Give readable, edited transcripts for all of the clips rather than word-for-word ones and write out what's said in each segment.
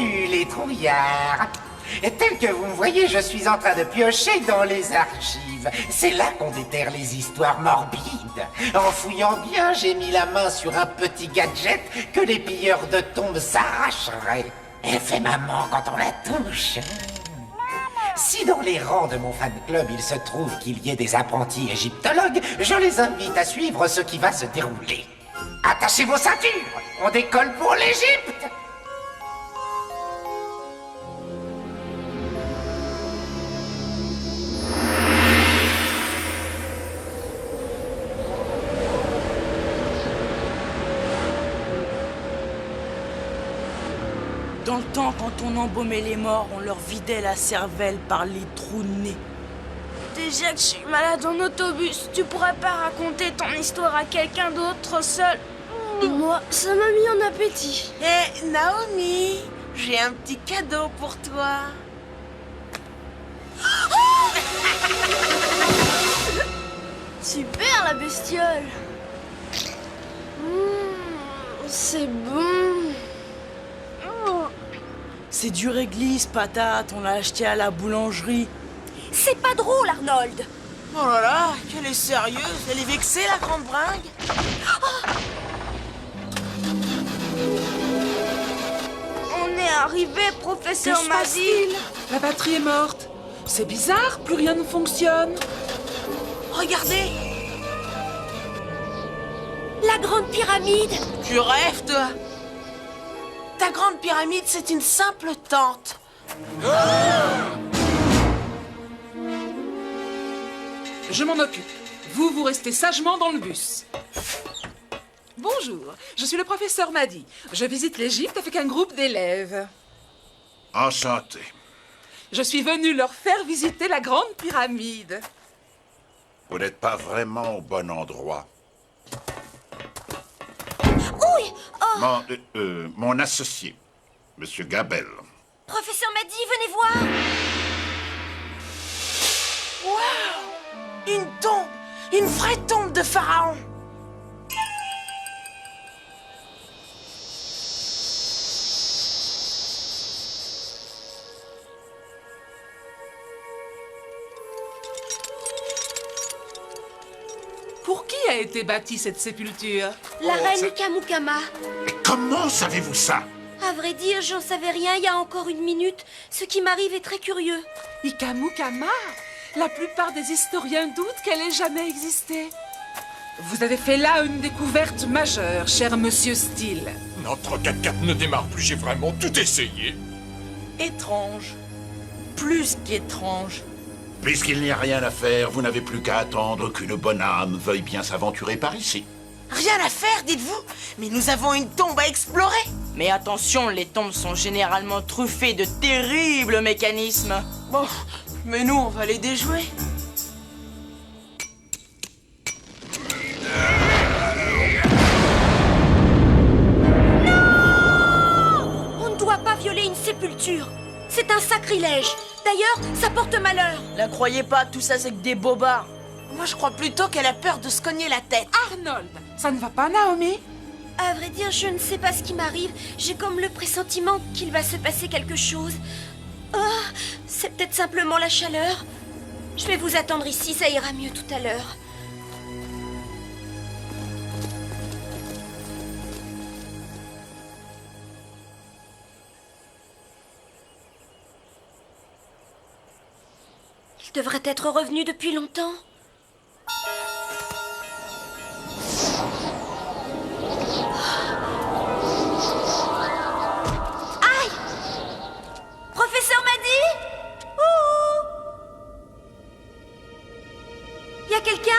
Salut les trouillards! Tel que vous me voyez, je suis en train de piocher dans les archives. C'est là qu'on déterre les histoires morbides. En fouillant bien, j'ai mis la main sur un petit gadget que les pilleurs de tombes s'arracheraient. Elle fait maman quand on la touche. Si dans les rangs de mon fan club il se trouve qu'il y ait des apprentis égyptologues, je les invite à suivre ce qui va se dérouler. Attachez vos ceintures, on décolle pour l'Égypte! Dans le temps, quand on embaumait les morts, on leur vidait la cervelle par les trous de nez. Déjà que je suis malade en autobus, tu pourrais pas raconter ton histoire à quelqu'un d'autre seul? Moi, ça m'a mis en appétit. Hé, Naomi, j'ai un petit cadeau pour toi. Super la bestiole. C'est bon. C'est du réglisse, patate, on l'a acheté à la boulangerie. C'est pas drôle, Arnold. Oh là là, qu'elle est sérieuse, elle est vexée la grande bringue. On est arrivé, professeur Mazil. La batterie est morte. C'est bizarre, plus rien ne fonctionne. Regardez, La grande pyramide. tu rêves toi. Ta grande pyramide, c'est une simple tente. Je m'en occupe. Vous restez sagement dans le bus. Bonjour, je suis le professeur Madi. Je visite l'Égypte avec un groupe d'élèves. Enchanté. Je suis venu leur faire visiter la grande pyramide. Vous n'êtes pas vraiment au bon endroit. Oui. Oh, Mon associé, Monsieur Gabel. professeur Madi, venez voir. Une tombe, une vraie tombe de pharaon. Pour qui a été bâtie cette sépulture? La reine Kamukama. Mais comment savez-vous ça? À vrai dire, j'en savais rien il y a encore une minute. Ce qui m'arrive est très curieux. Ikamukama? La plupart des historiens doutent qu'elle ait jamais existé. Vous avez fait là une découverte majeure, cher monsieur Steele. Notre 4x4 ne démarre plus, j'ai vraiment tout essayé. Étrange. Plus qu'étrange. Puisqu'il n'y a rien à faire, vous n'avez plus qu'à attendre qu'une bonne âme veuille bien s'aventurer par ici. Rien à faire, dites-vous. Mais nous avons une tombe à explorer. Mais attention, les tombes sont généralement truffées de terribles mécanismes. Bon, mais nous, on va les déjouer. On ne doit pas violer une sépulture. C'est un sacrilège. D'ailleurs, ça porte malheur. La croyez pas, tout ça c'est que des bobards. Moi, je crois plutôt qu'elle a peur de se cogner la tête. Arnold, ça ne va pas, Naomi? À vrai dire, je ne sais pas ce qui m'arrive. J'ai comme le pressentiment qu'il va se passer quelque chose. Oh, c'est peut-être simplement la chaleur. Je vais vous attendre ici, ça ira mieux tout à l'heure. Il devrait être revenu depuis longtemps. Aïe! Professeur Madi? Ouh! Y a quelqu'un?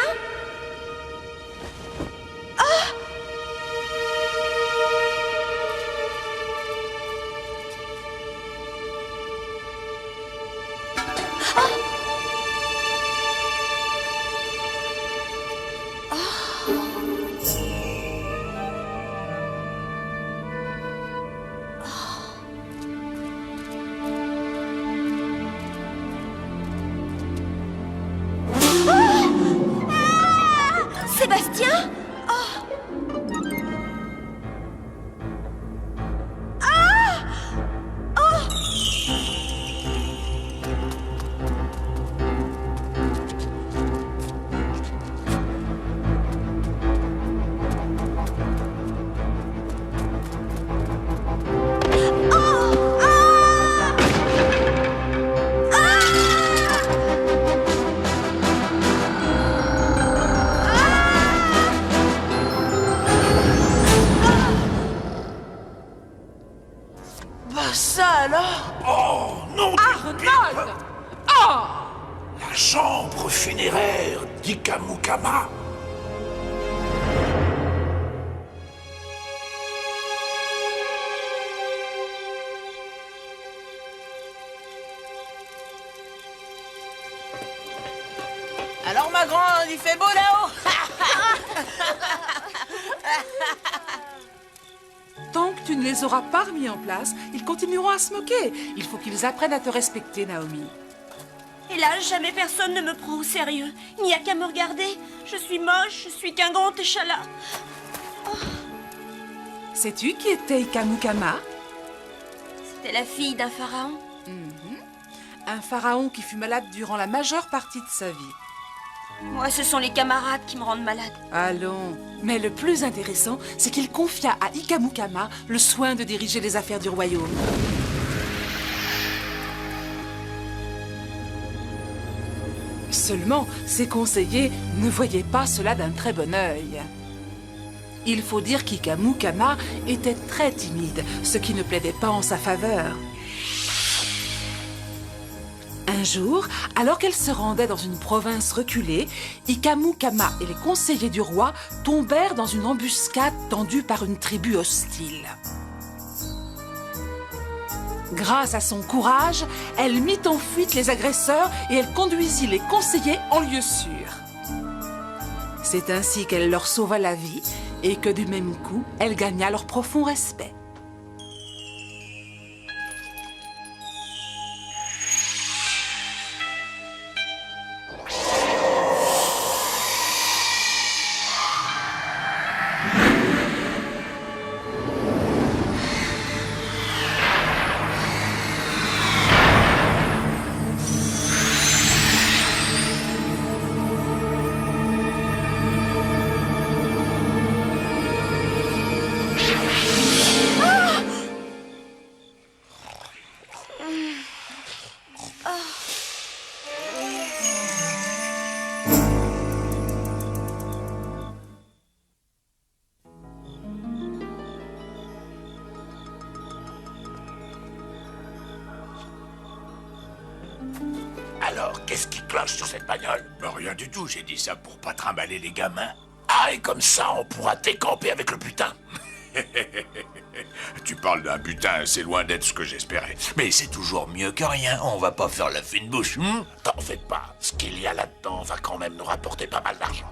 ça alors? Oh, non! Arnold! Oh! La chambre funéraire d'Ikamukama. Alors ma grande, il fait beau là-haut? Tant que tu ne les auras pas remis en place, ils continueront à se moquer. Il faut qu'ils apprennent à te respecter, Naomi. Et là, jamais personne ne me prend au sérieux. Il n'y a qu'à me regarder. Je suis moche, je suis qu'un grand échalas. Sais-tu qui était Ikamukama? C'était la fille d'un pharaon. Un pharaon qui fut malade durant la majeure partie de sa vie. Moi, ce sont les camarades qui me rendent malade. Allons. Mais le plus intéressant, c'est qu'il confia à Ikamukama le soin de diriger les affaires du royaume. Seulement, ses conseillers ne voyaient pas cela d'un très bon œil. Il faut dire qu'Ikamukama était très timide, ce qui ne plaidait pas en sa faveur. Un jour, alors qu'elle se rendait dans une province reculée, Ikamukama et les conseillers du roi tombèrent dans une embuscade tendue par une tribu hostile. Grâce à son courage, elle mit en fuite les agresseurs et elle conduisit les conseillers en lieu sûr. C'est ainsi qu'elle leur sauva la vie et que du même coup, elle gagna leur profond respect. Alors, qu'est-ce qui cloche sur cette bagnole? Rien du tout, j'ai dit ça pour pas trimballer les gamins. Ah, et comme ça, on pourra décamper avec le butin. Tu parles d'un butin, c'est loin d'être ce que j'espérais. Mais c'est toujours mieux que rien, on va pas faire la fine bouche. T'en fais pas, ce qu'il y a là-dedans va quand même nous rapporter pas mal d'argent.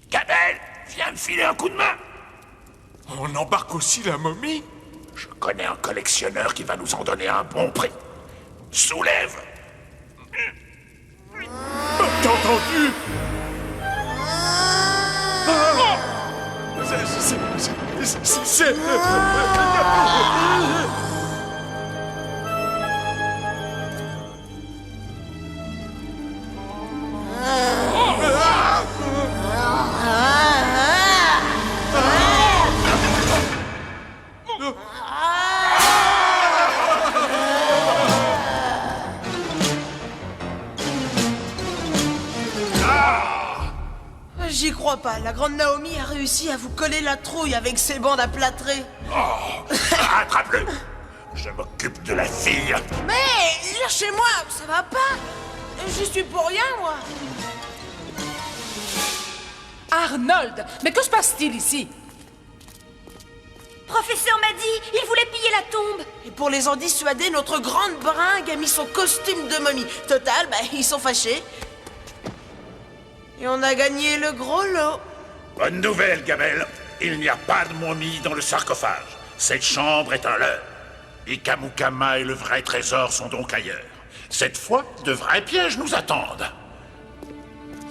Gabelle, viens me filer un coup de main. On embarque aussi la momie? Je connais un collectionneur qui va nous en donner un bon prix. Soulève. T'as entendu? C'est... J'y crois pas, la grande Naomi a réussi à vous coller la trouille avec ses bandes à plâtrer. Oh, attrape-le. Je m'occupe de la fille. Mais, lâchez-moi, ça va pas. J'y suis pour rien, moi. Arnold, mais que se passe-t-il ici? Professeur m'a dit, il voulait piller la tombe. Et pour les en dissuader, notre grande bringue a mis son costume de momie. Total, ils sont fâchés. Et on a gagné le gros lot. Bonne nouvelle, Gabelle. Il n'y a pas de momie dans le sarcophage. Cette chambre est un leurre. Ikamukama et le vrai trésor sont donc ailleurs. Cette fois, de vrais pièges nous attendent.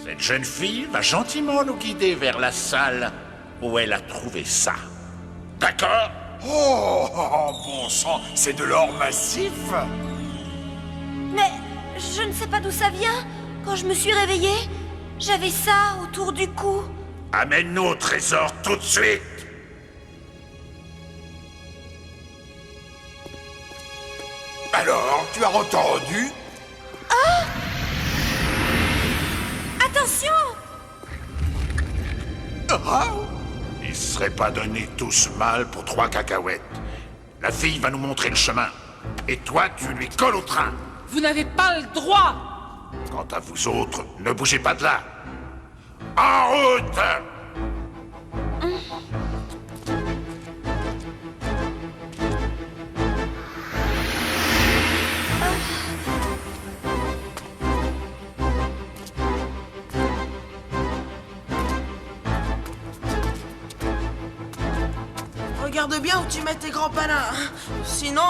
Cette jeune fille va gentiment nous guider vers la salle où elle a trouvé ça. D'accord? Oh, bon sang, c'est de l'or massif? Mais je ne sais pas d'où ça vient. Quand je me suis réveillée, j'avais ça autour du cou. Amène-nous au trésor tout de suite. Alors, tu as entendu? Attention! Oh, Ils se seraient pas donnés tous mal pour 3 cacahuètes. La fille va nous montrer le chemin. Et toi, tu lui colles au train. Vous n'avez pas le droit. Quant à vous autres, ne bougez pas de là. En route! Regarde bien où tu mets tes grands panins. Hein. Sinon...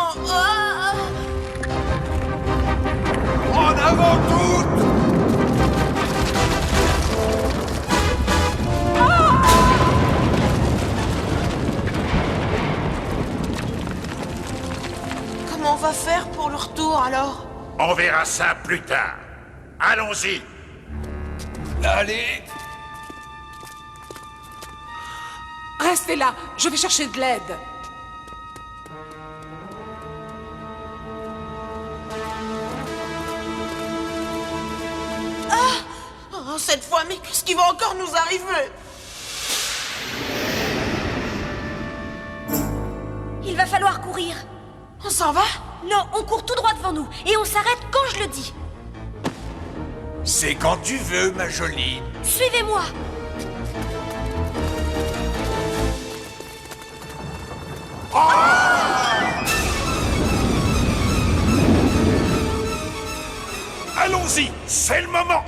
En avant toutes! Comment on va faire pour le retour, alors? On verra ça plus tard. Allons-y. Allez! Restez là, je vais chercher de l'aide. Oh, cette fois, mais qu'est-ce qui va encore nous arriver? Il va falloir courir. On s'en va? Non, on court tout droit devant nous et on s'arrête quand je le dis. C'est quand tu veux, ma jolie. Suivez-moi. Allons-y, c'est le moment.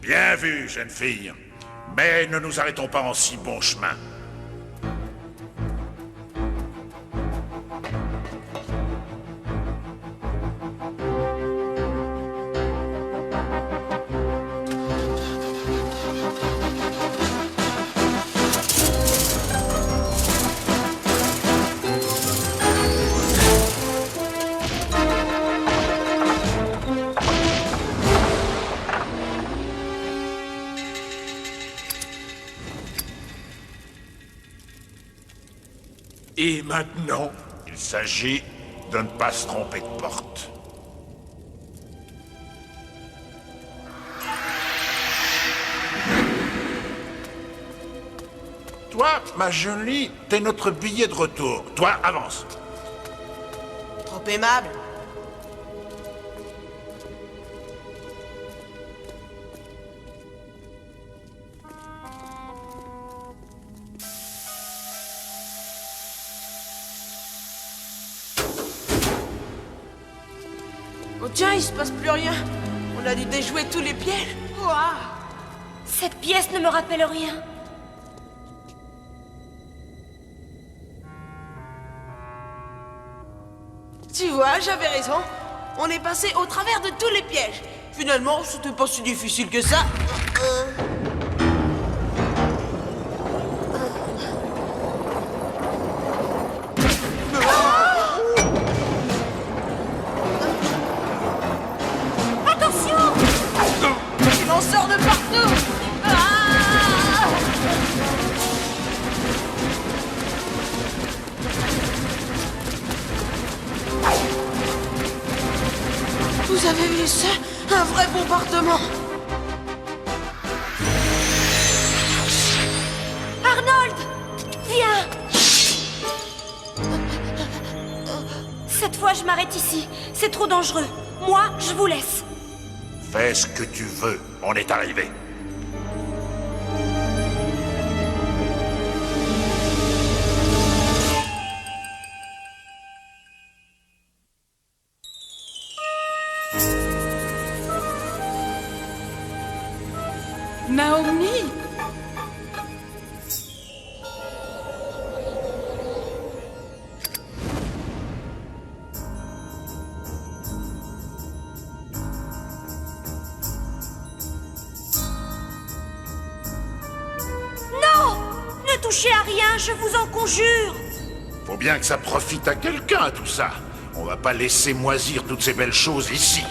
Bien vu, jeune fille. Mais ne nous arrêtons pas en si bon chemin. Et maintenant, il s'agit de ne pas se tromper de porte. Toi, ma jolie, t'es notre billet de retour. Toi, avance. Trop aimable. Oh tiens, il se passe plus rien. On a dû déjouer tous les pièges. Ouah. Cette pièce ne me rappelle rien. Tu vois, j'avais raison. On est passé au travers de tous les pièges. Finalement, c'était pas si difficile que ça. Attention! Il en sort de partout. Ah! Vous avez vu ça? Un vrai bombardement. Arnold! Viens! Cette fois, je m'arrête ici. C'est trop dangereux. Moi, je vous laisse. Fais ce que tu veux, on est arrivé. Naomi! Non! Ne touchez à rien, je vous en conjure! Faut bien que ça profite à quelqu'un, tout ça. On va pas laisser moisir toutes ces belles choses ici.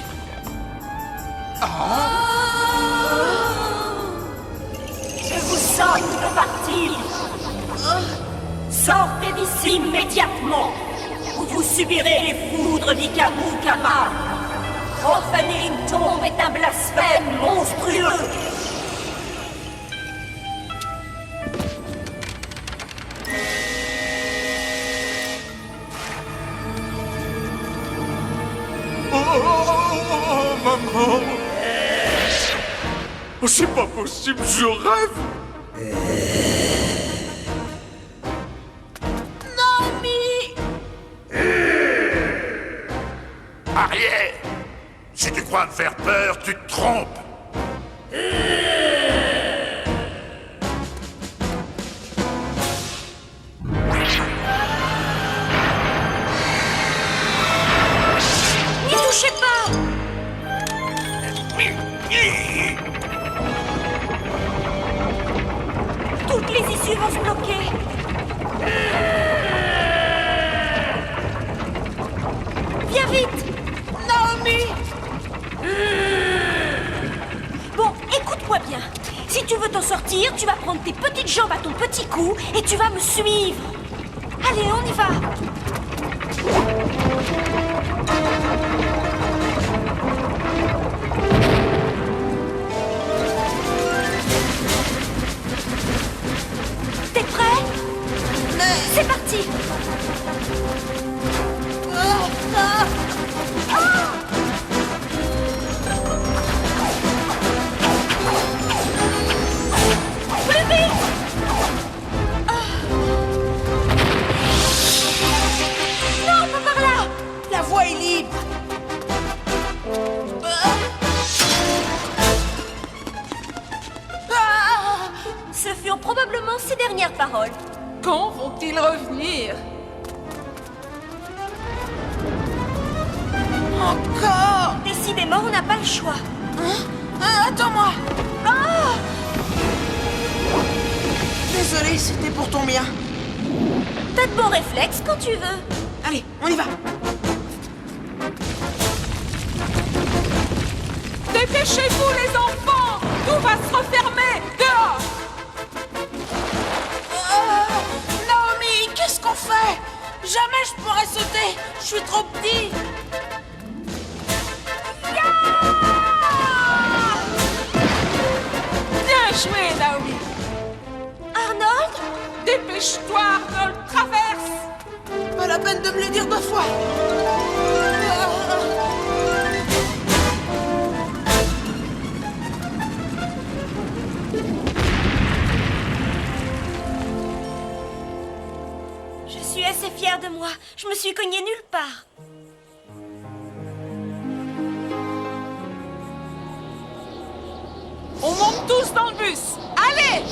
Je vous somme de partir! Sortez d'ici immédiatement! Ou vous subirez les foudres d'Ikamu Kama! Profaner une tombe est un blasphème monstrueux. Oh, maman! Oh, c'est pas possible, je rêve! Ariel! Si tu crois me faire peur, tu te trompes! N'y touchez pas! Toutes les issues vont se bloquer. Viens vite! Naomi! Bon, écoute-moi bien. Si tu veux t'en sortir, tu vas prendre tes petites jambes à ton petit cou et tu vas me suivre. Allez, on y va! T'es prêt? C'est parti! Plus vite! Non, pas par là! La voie est libre. Ce furent probablement ses dernières paroles. Quand vont-ils revenir? Encore. Décidément, on n'a pas le choix. Attends-moi. Ah! Désolé, c'était pour ton bien. T'as de bons réflexes quand tu veux. Allez, on y va. Dépêchez-vous, les enfants! Tout va se refermer! Dehors! Naomi, qu'est-ce qu'on fait? Jamais je pourrais sauter. Je suis trop petit. Bien joué, Naomi! Arnold? Dépêche-toi, Arnold, traverse! Pas la peine de me le dire 2 fois. Je suis assez fière de moi. Je me suis cognée nulle part. On monte tous dans le bus! Allez!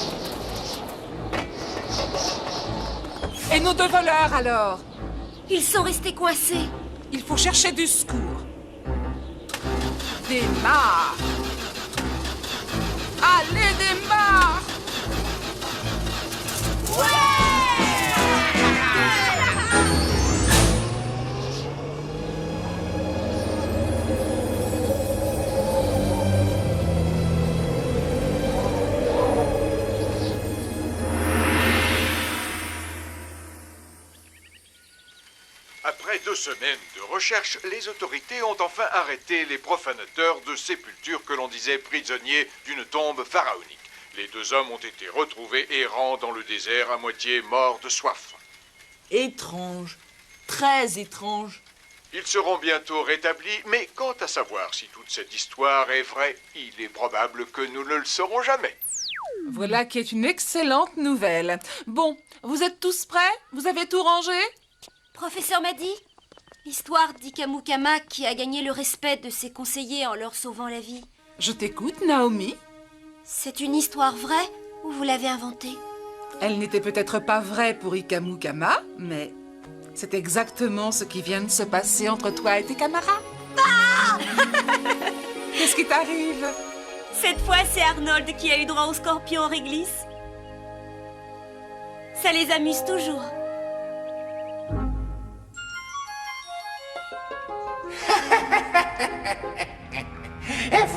Et nos 2 voleurs, alors? Ils sont restés coincés. Il faut chercher du secours. Démarre! Allez, démarre! Après 2 semaines de recherche, les autorités ont enfin arrêté les profanateurs de sépultures que l'on disait prisonniers d'une tombe pharaonique. Les 2 hommes ont été retrouvés errant dans le désert à moitié morts de soif. Étrange. Très étrange. Ils seront bientôt rétablis, mais quant à savoir si toute cette histoire est vraie, il est probable que nous ne le saurons jamais. Voilà qui est une excellente nouvelle. Bon, vous êtes tous prêts? Vous avez tout rangé? Professeur m'a dit, l'histoire d'Ikamukama qui a gagné le respect de ses conseillers en leur sauvant la vie. Je t'écoute, Naomi. C'est une histoire vraie ou vous l'avez inventée? Elle n'était peut-être pas vraie pour Ikamukama, mais c'est exactement ce qui vient de se passer entre toi et tes camarades. Qu'est-ce qui t'arrive? Cette fois, c'est Arnold qui a eu droit au scorpion en réglisse. Ça les amuse toujours.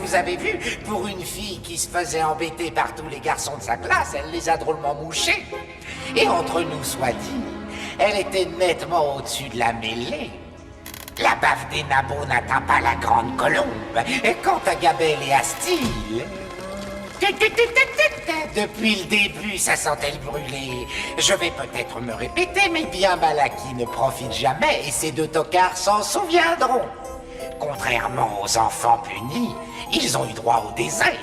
Vous avez vu, pour une fille qui se faisait embêter par tous les garçons de sa classe, elle les a drôlement mouchés. Et entre nous soit dit, elle était nettement au-dessus de la mêlée. La baffe des nabots n'atteint pas la grande colombe. Et quant à Gabelle et Asti... Depuis le début, ça sentait le brûler. Je vais peut-être me répéter, mais bien mal acquis ne profite jamais et ces deux tocards s'en souviendront. Contrairement aux enfants punis, ils ont eu droit au désert.